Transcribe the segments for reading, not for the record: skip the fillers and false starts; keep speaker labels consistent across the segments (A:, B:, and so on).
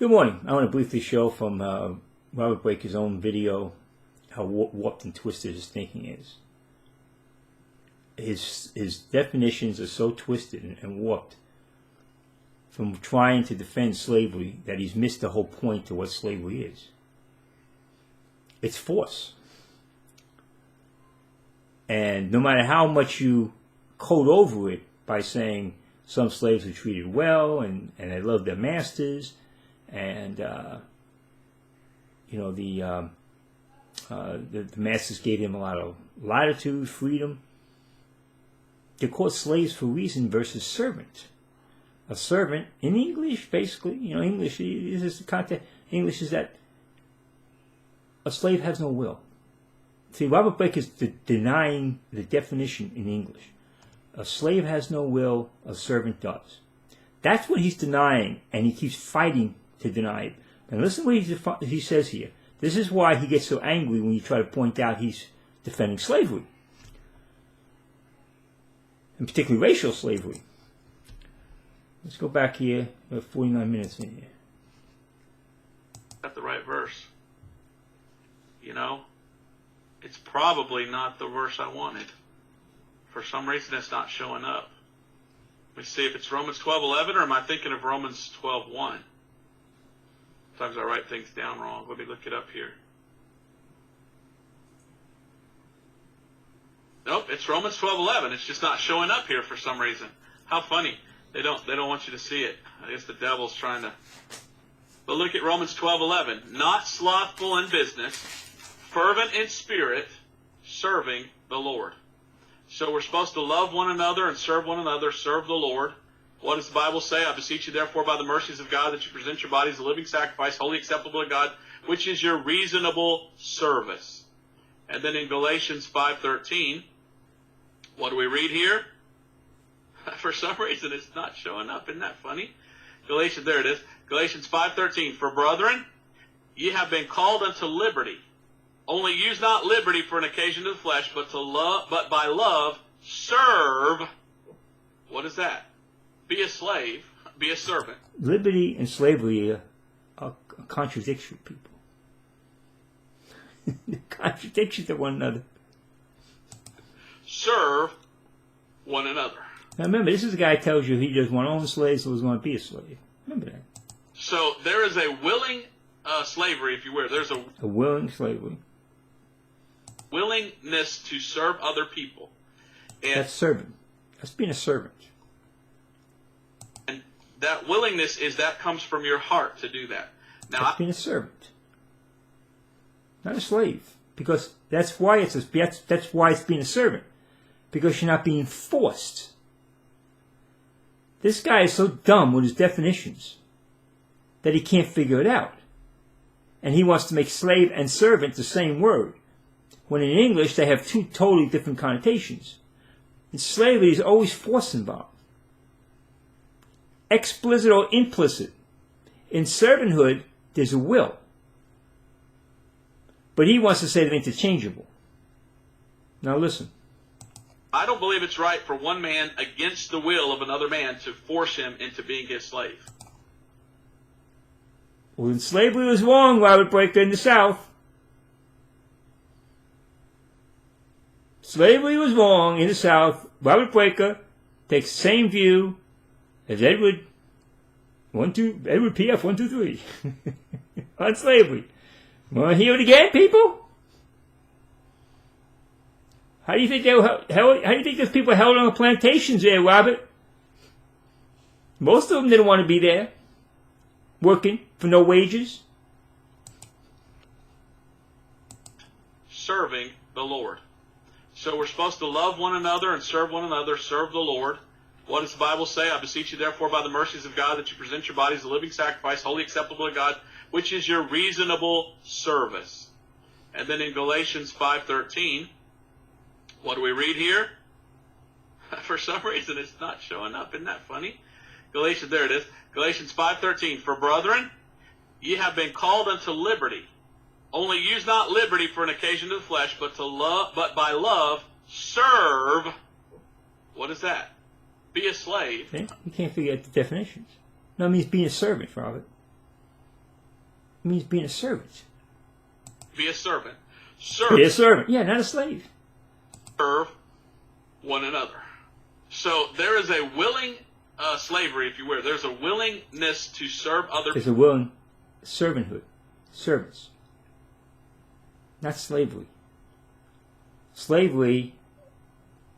A: Good morning. I want to briefly show from Robert Breaker's own video how warped and twisted his thinking is. His definitions are so twisted and warped from trying to defend slavery that he's missed the whole point to what slavery is. It's force. And no matter how much you code over it by saying some slaves were treated well and they loved their masters, and the masters gave them a lot of latitude, freedom. They're called slaves for reason versus servant. A servant in English, basically, English is the content. English is that a slave has no will. See, Robert Breaker is denying the definition in English. A slave has no will, a servant does. That's what he's denying, and he keeps fighting to deny it. And listen to what he says here. This is why he gets so angry when you try to point out he's defending slavery, and particularly racial slavery. Let's go back here. We have 49 minutes in here.
B: Got the right verse. It's probably not the verse I wanted. For some reason, it's not showing up. Let me see if it's Romans 12:11, or am I thinking of Romans 12:1? Sometimes I write things down wrong. Let me look it up here. Nope, it's Romans 12:11. It's just not showing up here for some reason. How funny. They don't want you to see it. I guess the devil's trying to. But look at Romans 12:11. Not slothful in business, fervent in spirit, serving the Lord. So we're supposed to love one another and serve one another, serve the Lord. What does the Bible say? I beseech you therefore by the mercies of God that you present your bodies a living sacrifice, wholly acceptable to God, which is your reasonable service. And then in Galatians 5:13, what do we read here? For some reason it's not showing up. Isn't that funny? Galatians, there it is. Galatians 5:13. For brethren, ye have been called unto liberty. Only use not liberty for an occasion of the flesh, but by love serve. What is that? Be a slave, be a servant.
A: Liberty and slavery are contradictory, people. Contradictions to one another.
B: Serve one another.
A: Now remember, this is the guy who tells you he doesn't want to own slaves, so he doesn't want to be a slave. Remember that.
B: So there is a willing slavery, if you will. There's a
A: willing slavery.
B: Willingness to serve other people. And
A: that's servant. That's being a servant.
B: And that willingness comes from your heart to do that. Now,
A: that's being a servant, not a slave, because that's why it's being a servant, because you're not being forced. This guy is so dumb with his definitions that he can't figure it out, and he wants to make slave and servant the same word, when in English they have two totally different connotations. In slavery, there's always force involved, explicit or implicit. In servanthood, there's a will. But he wants to say they're interchangeable. Now listen.
B: I don't believe it's right for one man against the will of another man to force him into being his slave.
A: Well, then slavery was wrong, Robert Breaker, in the South. Slavery was wrong in the South. Robert Breaker takes the same view as Edward P.F. 123 on slavery. Want to hear it again, people? How do you think those people held on the plantations there, Robert? Most of them didn't want to be there, working for no wages.
B: Serving the Lord. So we're supposed to love one another and serve one another, serve the Lord. What does the Bible say? I beseech you therefore by the mercies of God that you present your bodies a living sacrifice, wholly acceptable to God, which is your reasonable service. And then in Galatians 5:13, what do we read here? For some reason it's not showing up. Isn't that funny? Galatians, there it is. Galatians 5:13. For brethren, ye have been called unto liberty. Only use not liberty for an occasion to the flesh, but by love serve. What is that? Be a slave.
A: See? You can't figure out the definitions. No, it means being a servant, Robert. It means being a servant.
B: Be a servant.
A: Be a servant. Yeah, not a slave.
B: Serve one another. So there is a willing slavery, if you will. There's a willingness to serve others.
A: There's a willing servanthood. Service. Not slavery. Slavery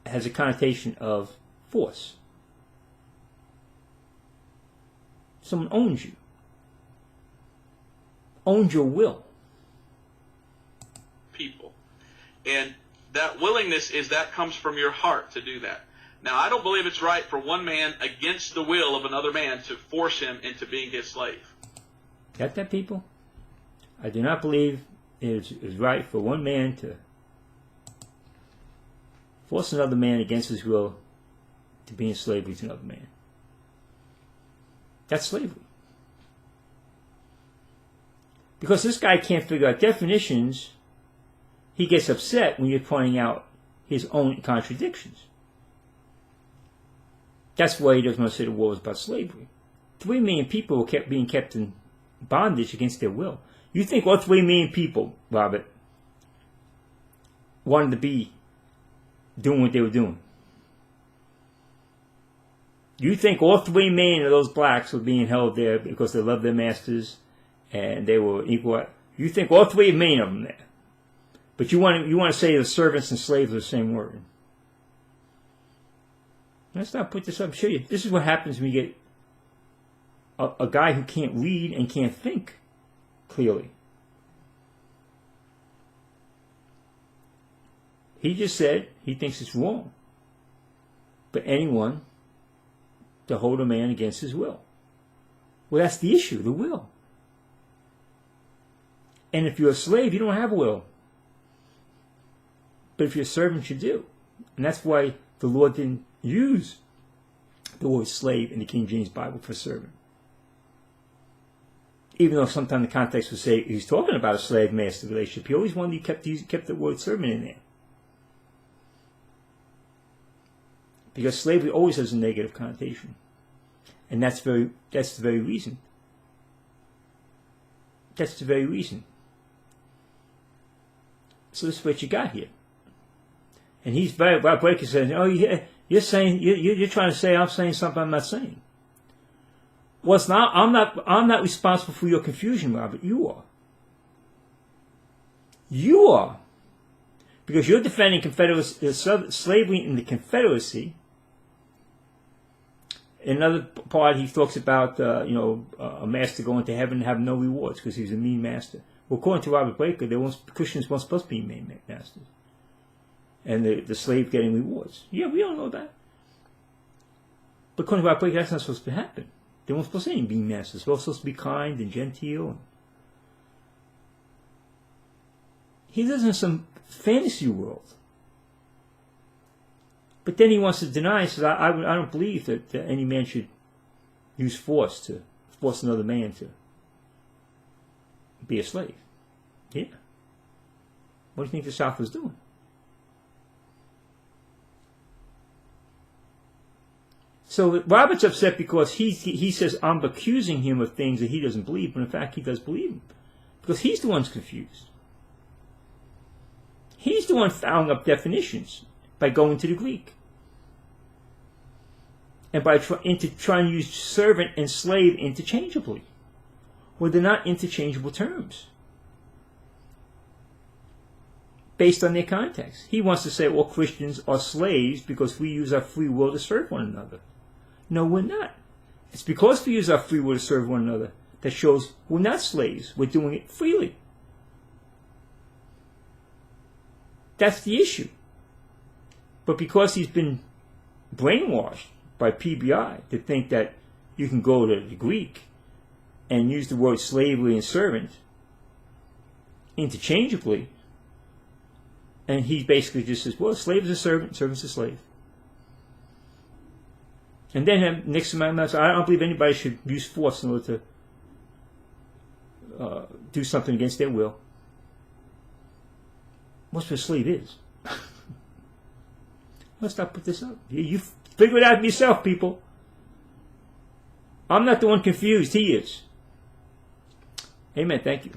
A: has a connotation of force. Someone owns you. Owns your will.
B: People. And that willingness comes from your heart to do that. Now, I don't believe it's right for one man against the will of another man to force him into being his slave.
A: Got that, people? I do not believe it is right for one man to force another man against his will to be in slavery to another man. That's slavery. Because this guy can't figure out definitions, he gets upset when you're pointing out his own contradictions. That's why he doesn't want to say the war was about slavery. 3 million people were being kept in bondage against their will. You think all 3 million people, Robert, wanted to be doing what they were doing? You think all 3 million of those blacks were being held there because they loved their masters and they were equal? You think all 3 million of them there? But you want to say the servants and slaves are the same word. Let's not put this up and show you. This is what happens when you get a guy who can't read and can't think clearly. He just said he thinks it's wrong for anyone to hold a man against his will. Well, that's the issue, the will. And if you're a slave, you don't have a will. But if you're a servant, you do. And that's why the Lord didn't use the word slave in the King James Bible for servant. Even though sometimes the context would say he's talking about a slave-master relationship, he always wanted kept the word servant in there. Because slavery always has a negative connotation. And that's the very reason. That's the very reason. So this is what you got here. And he's Bob Breaker says, "Oh, yeah, you're trying to say I'm saying something I'm not saying." Well, it's not. I'm not responsible for your confusion, Robert. You are. You are, because you're defending slavery in the Confederacy. In another part, he talks about a master going to heaven and having no rewards because he's a mean master. Well, according to Robert Breaker, Christians weren't supposed to be mean masters. And the slave getting rewards. Yeah, we all know that. But according to Robert Breaker, that's not supposed to happen. They weren't supposed to be masters. They were supposed to be kind and genteel. He lives in some fantasy world. But then he wants to deny. He says, I don't believe that any man should use force to force another man to be a slave. Yeah. What do you think the South was doing? So Robert's upset because he says I'm accusing him of things that he doesn't believe, but in fact he does believe them. Because he's the one who's confused. He's the one fouling up definitions by going to the Greek. And by trying to use servant and slave interchangeably. Well, they're not interchangeable terms. Based on their context. He wants to say all Christians are slaves because we use our free will to serve one another. No, we're not. It's because we use our free will to serve one another that shows we're not slaves. We're doing it freely. That's the issue. But because he's been brainwashed by PBI to think that you can go to the Greek and use the word slavery and servant interchangeably, and he basically just says, well, slave is a servant, servant is a slave. And then Nixon says, I don't believe anybody should use force in order to do something against their will. What's what a slave is? Let's not put this up. You figure it out for yourself, people. I'm not the one confused. He is. Amen. Thank you.